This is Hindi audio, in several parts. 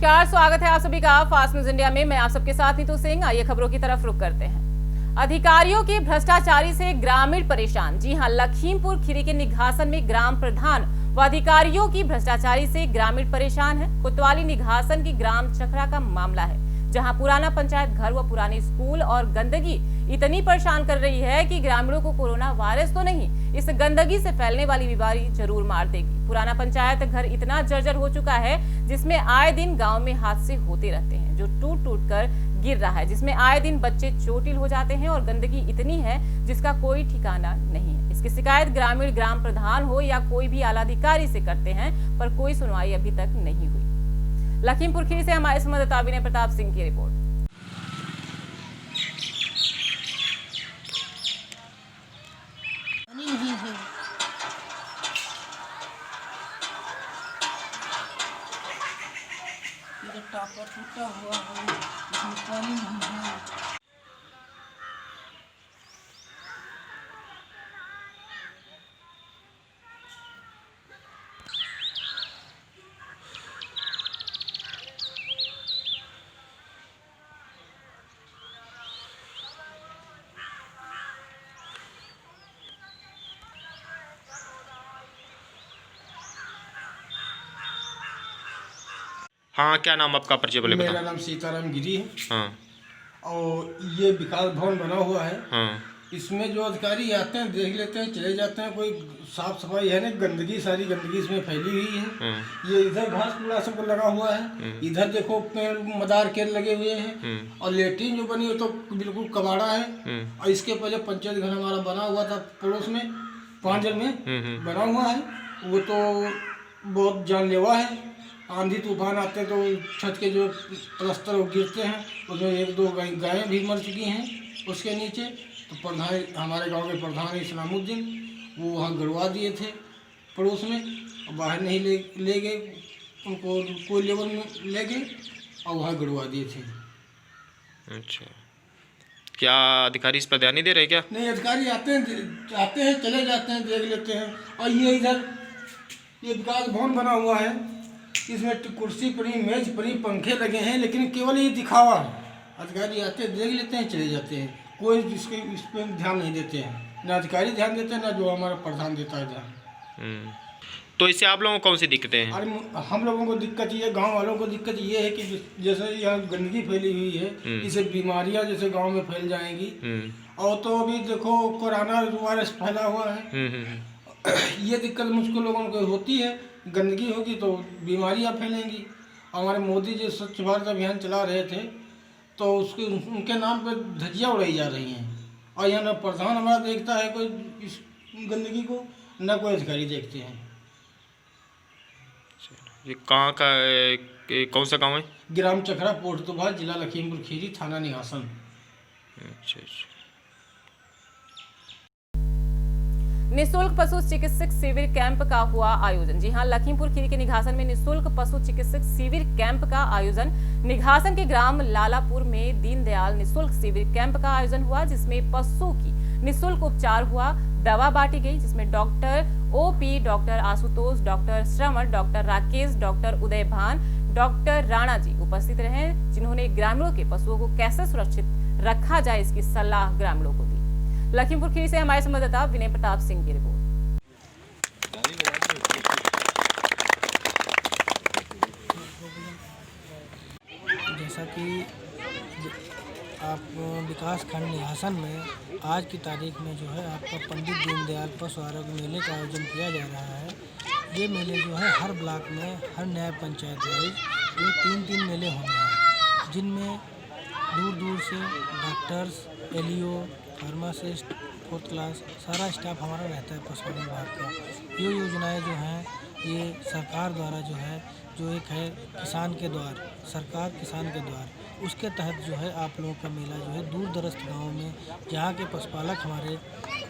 नमस्कार, स्वागत है आप सभी का फास्ट न्यूज इंडिया में। मैं आप सबके साथ नीतू सिंह। आइए खबरों की तरफ रुख करते हैं। अधिकारियों के भ्रष्टाचारी से ग्रामीण परेशान। जी हां, लखीमपुर खीरी के निघासन में ग्राम प्रधान व अधिकारियों की भ्रष्टाचारी से ग्रामीण परेशान है। कोतवाली निघासन की ग्राम चखरा का मामला है, जहां पुराना पंचायत घर व पुराने स्कूल और गंदगी इतनी परेशान कर रही है कि ग्रामीणों को कोरोना वायरस तो नहीं, इस गंदगी से फैलने वाली बीमारी जरूर मार देगी। पुराना पंचायत घर इतना जर्जर हो चुका है जिसमें आए दिन गांव में हादसे होते रहते हैं, जो टूट टूट कर गिर रहा है, जिसमें आए दिन बच्चे चोटिल हो जाते हैं और गंदगी इतनी है जिसका कोई ठिकाना नहीं है। इसकी शिकायत ग्रामीण ग्राम प्रधान हो या कोई भी आला अधिकारी से करते हैं, पर कोई सुनवाई अभी तक नहीं हुई। लखीमपुर खीरी से हमारे संवाददाता विनय प्रताप सिंह की रिपोर्ट। टापर टूटा हुआ है, इसमें पानी नहीं है। हाँ, क्या नाम आपका, परिचय बोले मेरा बता। नाम सीताराम गिरी है। हाँ और ये विकास भवन बना हुआ है। हाँ इसमें जो अधिकारी आते हैं, देख लेते हैं, चले जाते हैं। कोई साफ सफाई है नहीं, गंदगी, सारी गंदगी इसमें फैली हुई है। हाँ ये इधर घास पूरा सब लगा हुआ है, इधर देखो पेड़ मदार के लगे हुए हैं। और लेट्रिन जो बनी है तो बिल्कुल कबाड़ा है। और इसके पहले पंचायत घर हमारा बना हुआ था पड़ोस में, पांजल में बना हुआ है। वो तो बहुत जानलेवा है। आंधी तूफान आते हैं तो छत के जो प्लस्तर वो गिरते हैं, उसमें एक दो गायें भी मर चुकी हैं उसके नीचे। तो प्रधान, हमारे गांव के प्रधान इस्लामुद्दीन, वो वहाँ गड़वा दिए थे पड़ोस में, और बाहर नहीं ले गए उनको, कोई लेवल में ले गए और वहाँ गड़वा दिए थे। अच्छा, क्या अधिकारी इस पर ध्यान नहीं दे रहे क्या? नहीं, अधिकारी आते हैं चले जाते हैं, देख लेते हैं। और ये इधर ये विकास भवन बना हुआ है, इसमें कुर्सी पड़ी, मेज पड़ी, पंखे लगे हैं, लेकिन केवल ये दिखावा है। अधिकारी आते हैं, देख लेते हैं, चले जाते हैं। कोई इस पर ध्यान नहीं देते हैं, ना अधिकारी ध्यान देते हैं, ना जो हमारा प्रधान देता है ध्यान। तो इससे आप लोगों को कौन सी दिक्कतें हैं? अरे हम लोगों को दिक्कत ये, गांव वालों को दिक्कत ये है कि जैसे यहाँ गंदगी फैली हुई है, इससे बीमारियां जैसे गांव में फैल जाएंगी। और तो अभी देखो कोरोना वायरस फैला हुआ है। ये दिक्कत मुझको लोगों को होती है। गंदगी होगी तो बीमारियां फैलेंगी। हमारे मोदी जी स्वच्छ भारत अभियान चला रहे थे, तो उसके उनके नाम पे धज्जियाँ उड़ाई जा रही हैं। और यहाँ ना प्रधान हमारा देखता है कोई इस गंदगी को, ना कोई अधिकारी देखते हैं। ये कहाँ का कौन सा गांव है? ग्राम चखरा, पोस्ट दुभा, जिला लखीमपुर खीरी, थाना निघासन। अच्छा अच्छा। निःशुल्क पशु चिकित्सक शिविर कैंप का हुआ आयोजन। जी हां, लखीमपुर खीरी के निघासन में निःशुल्क पशु चिकित्सक शिविर कैंप का आयोजन। निघासन के ग्राम लालापुर में दीनदयाल निःशुल्क शिविर कैंप का आयोजन हुआ, जिसमें पशु की निःशुल्क उपचार हुआ, दवा बांटी गई, जिसमें doctor OP, doctor Ashutosh, doctor Shravan, doctor Rakesh, doctor Uday Bhan, doctor Rana ji उपस्थित रहे, जिन्होंने ग्रामीणों के पशुओं को कैसे सुरक्षित रखा जाए इसकी सलाह ग्रामीणों को दी। लखीमपुर खीरी से हमारे संवाददाता विनय प्रताप सिंह की रिपोर्ट। जैसा कि आप विकास खंड निघासन में आज की तारीख में जो है आपका पंडित दीनदयाल पशु आरोग्य मेले का आयोजन किया जा रहा है। ये मेले जो है हर ब्लॉक में, हर न्याय पंचायत वाइज ये 3-3 मेले होने हैं, जिनमें दूर दूर से doctors, LEO, pharmacist, 4th class सारा स्टाफ हमारा रहता है पशुपालन विभाग का। ये योजनाएं जो हैं ये सरकार द्वारा जो है, जो एक है किसान के द्वार, सरकार किसान के द्वार, उसके तहत जो है आप लोगों का मेला जो है दूर दराज गाँव में, जहाँ के पशुपालक हमारे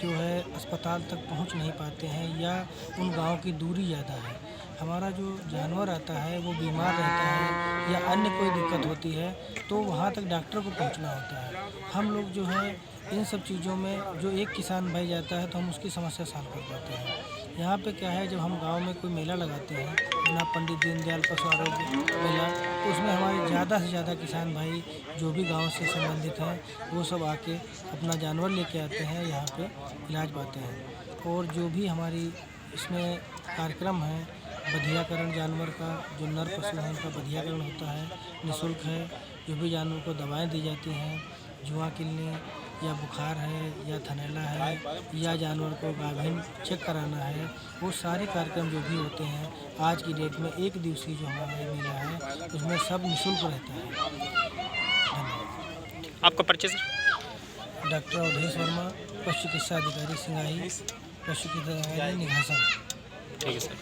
जो है अस्पताल तक पहुँच नहीं पाते हैं या उन गाँव की दूरी ज़्यादा है, हमारा जो जानवर आता है वो बीमार रहता है या अन्य कोई दिक्कत होती है तो वहाँ तक डॉक्टर को पहुँचना होता है। हम लोग जो है इन सब चीज़ों में जो एक किसान भाई जाता है तो हम उसकी समस्या सॉल्व कर पाते हैं। यहाँ पे क्या है, जब हम गांव में कोई मेला लगाते हैं, अपना पंडित दीनदयाल पशु आरोग्य मेला, तो उसमें हमारे ज़्यादा से ज़्यादा किसान भाई जो भी गांव से संबंधित हैं वो सब आके अपना जानवर लेके आते हैं, यहाँ पे इलाज पाते हैं। और जो भी हमारी इसमें कार्यक्रम है, बधियाकरण जानवर का, जो नर पशु हैं उनका बधियाकरण होता है, निःशुल्क है। जो भी जानवर को दवाएं दी जाती हैं, जुआ किलने या बुखार है या थनैला है या जानवर को गाभिन चेक कराना है, वो सारे कार्यक्रम जो भी होते हैं आज की डेट में एक दिवसीय जो हमारा ये मेला है उसमें सब निःशुल्क रहता है। धन्यवाद। आपका परिचय सर? डॉक्टर अवधेश वर्मा, पशु चिकित्सा अधिकारी सिंगाही, पशु चिकित्सा निघासन। ठीक है सर।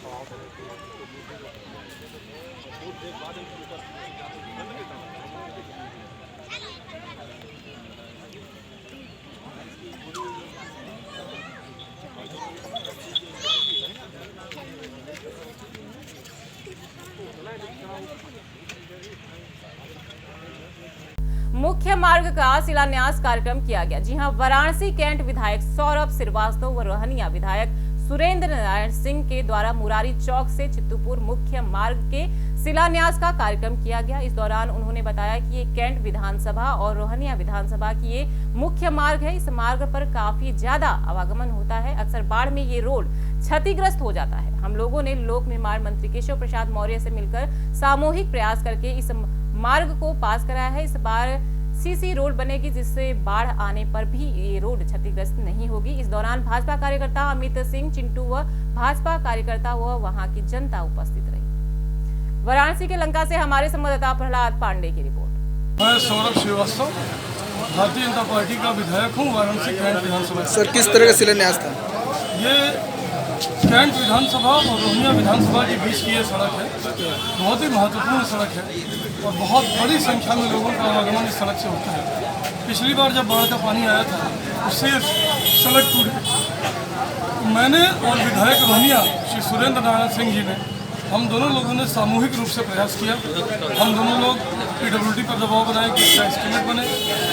मुख्य मार्ग का शिलान्यास कार्यक्रम किया गया। जी हां, वाराणसी कैंट विधायक सौरभ श्रीवास्तव व रोहनिया विधायक सुरेंद्र नारायण सिंह के द्वारा मुरारी चौक से चित्तूपुर मुख्य मार्ग के शिलान्यास का कार्यक्रम किया गया। इस दौरान उन्होंने बताया कि ये कैंट विधानसभा और रोहनिया विधानसभा की ये मुख्य मार्ग है। इस मार्ग पर काफी ज्यादा आवागमन होता है। अक्सर बाढ़ में ये रोड क्षतिग्रस्त हो जाता है। हम लोगों ने लोक निर्माण मंत्री केशव प्रसाद मौर्य से मिलकर सामूहिक प्रयास करके इस मार्ग को पास कराया है। इस बार सीसी रोड बनेगी, जिससे बाढ़ आने पर भी ये रोड क्षतिग्रस्त नहीं होगी। इस दौरान भाजपा कार्यकर्ता अमित सिंह चिंटू व भाजपा कार्यकर्ता व वहां की जनता उपस्थित रही। वाराणसी के लंका से हमारे संवाददाता प्रहलाद पांडे की रिपोर्ट। मैं सौरभ श्रीवास्तव, भारतीय जनता पार्टी का विधायक हूँ, वाराणसी कैंट विधानसभा। सर, किस तरह का शिलान्यास था? ये कैंट विधानसभा और रोहनिया विधानसभा के बीच की ये सड़क है, बहुत ही महत्वपूर्ण सड़क है और बहुत बड़ी संख्या में लोगों का आवागमन इस सड़क से होता है। पिछली बार जब बाढ़ का पानी आया था उससे सड़क टूट गई। मैंने और विधायक रोहनिया श्री सुरेंद्र नारायण सिंह जी ने, हम दोनों लोगों ने सामूहिक रूप से प्रयास किया। हम दोनों लोग PWD पर दबाव बनाए कि इसका एस्टीमेट बने।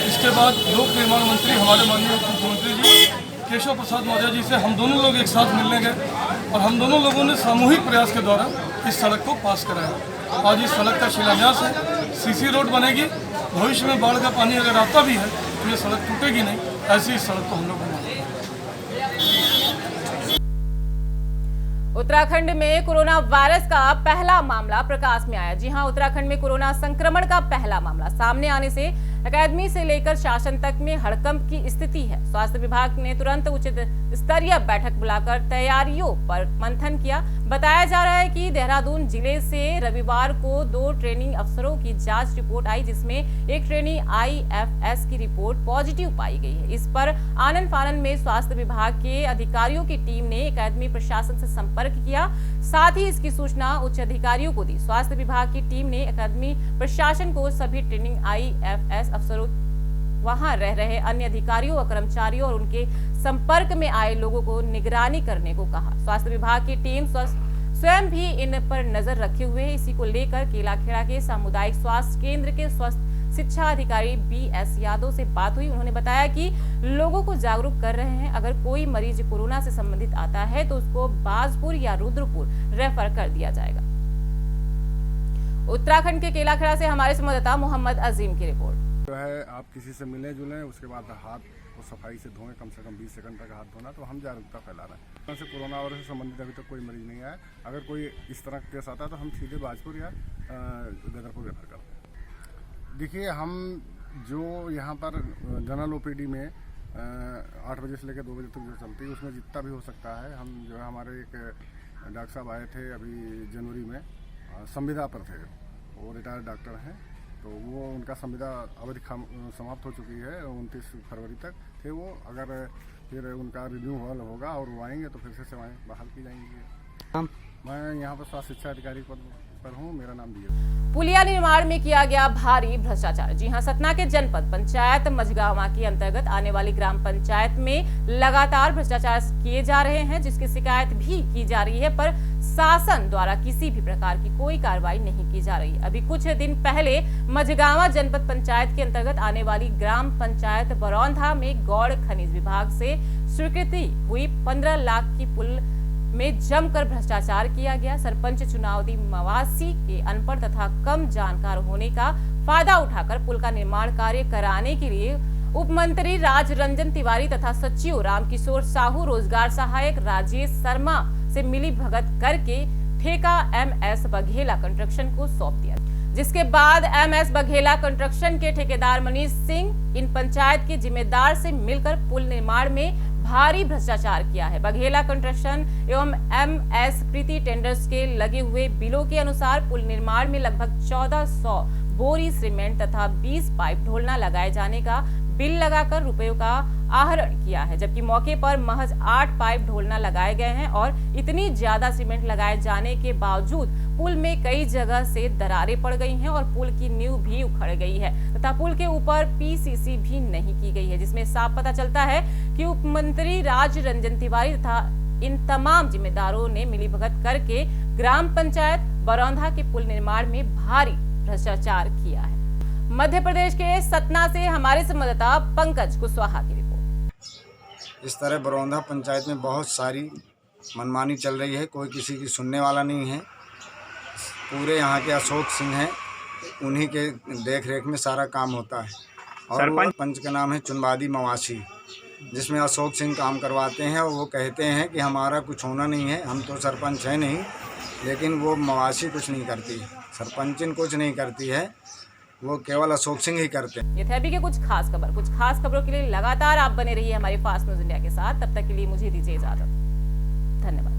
इसके बाद लोक निर्माण मंत्री हमारे माननीय मुख्यमंत्री जी केशव प्रसाद मौर्य जी से हम दोनों लोग एक साथ मिलने गए और हम दोनों लोगों ने सामूहिक प्रयास के द्वारा इस सड़क को पास कराया। आज इस सड़क का शिलान्यास है। सीसी रोड बनेगी। भविष्य में बाढ़ का पानी अगर आता भी है तो ये सड़क टूटेगी नहीं। ऐसी इस सड़क को हम लोग बनाएंगे। उत्तराखंड में कोरोना वायरस का पहला मामला प्रकाश में आया। जी हां, उत्तराखंड में कोरोना संक्रमण का पहला मामला सामने आने से अकादमी से लेकर शासन तक में हड़कंप की स्थिति है। स्वास्थ्य विभाग ने तुरंत उचित स्तरीय बैठक बुलाकर तैयारियों पर मंथन किया। बताया जा रहा है कि देहरादून जिले से रविवार को 2 ट्रेनिंग अफसरों की जांच रिपोर्ट आई, जिसमें एक ट्रेनी IFS की रिपोर्ट पॉजिटिव पाई गई है। इस पर आनन फानन में स्वास्थ्य विभाग के अधिकारियों की टीम ने अकादमी प्रशासन से संपर्क किया। साथ ही इसकी सूचना उच्च अधिकारियों को दी। स्वास्थ्य विभाग की टीम ने अकादमी प्रशासन को सभी ट्रेनिंग IFS अफसरों, वहां रह रहे अन्य अधिकारियों व कर्मचारियों और उनके संपर्क में आए लोगों को निगरानी करने को कहा। स्वास्थ्य विभाग की टीम स्वयं भी इन पर नजर रखे हुए है। इसी को लेकर केलाखेड़ा के सामुदायिक स्वास्थ्य केंद्र के स्वास्थ्य शिक्षा अधिकारी BS यादव से बात हुई। उन्होंने बताया कि लोगों को जागरूक कर रहे हैं। अगर कोई मरीज कोरोना से संबंधित आता है तो उसको बाजपुर या रुद्रपुर रेफर कर दिया जाएगा। उत्तराखंड के केलाखेड़ा से हमारे संवाददाता मोहम्मद अजीम की रिपोर्ट। जो है, आप किसी से मिले जुलें, उसके बाद हाथ को सफाई से धोएं, कम से कम 20 सेकंड तक हाथ धोना। तो हम जागरूकता फैला रहे हैं। से कोरोना वायरस से संबंधित अभी तक कोई मरीज नहीं आया। अगर कोई इस तरह का केस आता है तो हम सीधे बाजपुर या गदरपुर रेफर करते हैं। देखिए, हम जो यहाँ पर जनरल OPD में 8 बजे से लेकर 2 बजे तक जो चलती है उसमें जितना भी हो सकता है, हम जो है, हमारे एक डॉक्टर साहब आए थे अभी जनवरी में, संविदा पर थे, वो रिटायर्ड डॉक्टर हैं, तो वो उनका संविदा अवधि समाप्त हो चुकी है। 29 फरवरी तक थे वो। अगर फिर उनका रिन्यूअल होगा और वो आएंगे तो फिर से सेवाएं बहाल की जाएंगी। मैं यहाँ पर स्वास्थ्य शिक्षा अधिकारी पद पर हूँ। मेरा नाम दिया। पुलिया निर्माण में किया गया भारी भ्रष्टाचार। जी हां, सतना के जनपद पंचायत मझगांवा के अंतर्गत आने वाली ग्राम पंचायत में लगातार भ्रष्टाचार किए जा रहे हैं, जिसकी शिकायत भी की जा रही है, पर शासन द्वारा किसी भी प्रकार की कोई कार्रवाई नहीं की जा रही। अभी कुछ दिन पहले मझगांवा जनपद पंचायत के अंतर्गत आने वाली ग्राम पंचायत बरौंधा में गौड़ खनिज विभाग से स्वीकृति हुई 15 लाख की पुल में जमकर भ्रष्टाचार किया गया। सरपंच चुनावी मवासी के अनपढ़ तथा कम जानकार होने का फायदा उठाकर पुल का निर्माण कार्य कराने के लिए उप मंत्री राज रंजन तिवारी तथा सचिव रामकिशोर साहू, रोजगार सहायक राजेश शर्मा से मिली भगत करके ठेका MS बघेला कंस्ट्रक्शन को सौंप दिया, जिसके बाद MS बघेला कंस्ट्रक्शन के ठेकेदार मनीष सिंह इन पंचायत के जिम्मेदार से मिलकर पुल निर्माण में भारी भ्रष्टाचार किया है। बघेला कंस्ट्रक्शन एवं MS प्रीति टेंडर्स के लगे हुए बिलों के अनुसार पुल निर्माण में लगभग 1400 बोरी सीमेंट तथा 20 पाइप ढोलना लगाए जाने का बिल लगाकर रुपयों का आहरण किया है, जबकि मौके पर महज 8 पाइप ढोलना लगाए गए हैं और इतनी ज्यादा सीमेंट लगाए जाने के बावजूद पुल में कई जगह से दरारें पड़ गई हैं और पुल की नींव भी उखड़ गई है तथा पुल के ऊपर PCC भी नहीं की गई है, जिसमें साफ पता चलता है कि उप मंत्री राज रंजन तिवारी तथा इन तमाम जिम्मेदारों ने मिलीभगत करके ग्राम पंचायत बरौंधा के पुल निर्माण में भारी भ्रष्टाचार किया है। मध्य प्रदेश के सतना से हमारे संवाददाता पंकज कुशवाहा की रिपोर्ट। इस तरह बरौंधा पंचायत में बहुत सारी मनमानी चल रही है, कोई किसी की सुनने वाला नहीं है। पूरे यहाँ के अशोक सिंह हैं, उन्हीं के देख रेख में सारा काम होता है और सरपंच का नाम है चुनवादी मवासी, जिसमें अशोक सिंह काम करवाते हैं और वो कहते हैं कि हमारा कुछ होना नहीं है, हम तो सरपंच है नहीं, लेकिन वो मवासी कुछ नहीं करती, सरपंचिन कुछ नहीं करती है, वो केवल अशोक सिंह ही करते हैं। ये थे अभी के कुछ खास खबरों के लिए लगातार आप बने रहिए हमारे फास्ट न्यूज इंडिया के साथ। तब तक के लिए मुझे दीजिए इजाजत। धन्यवाद।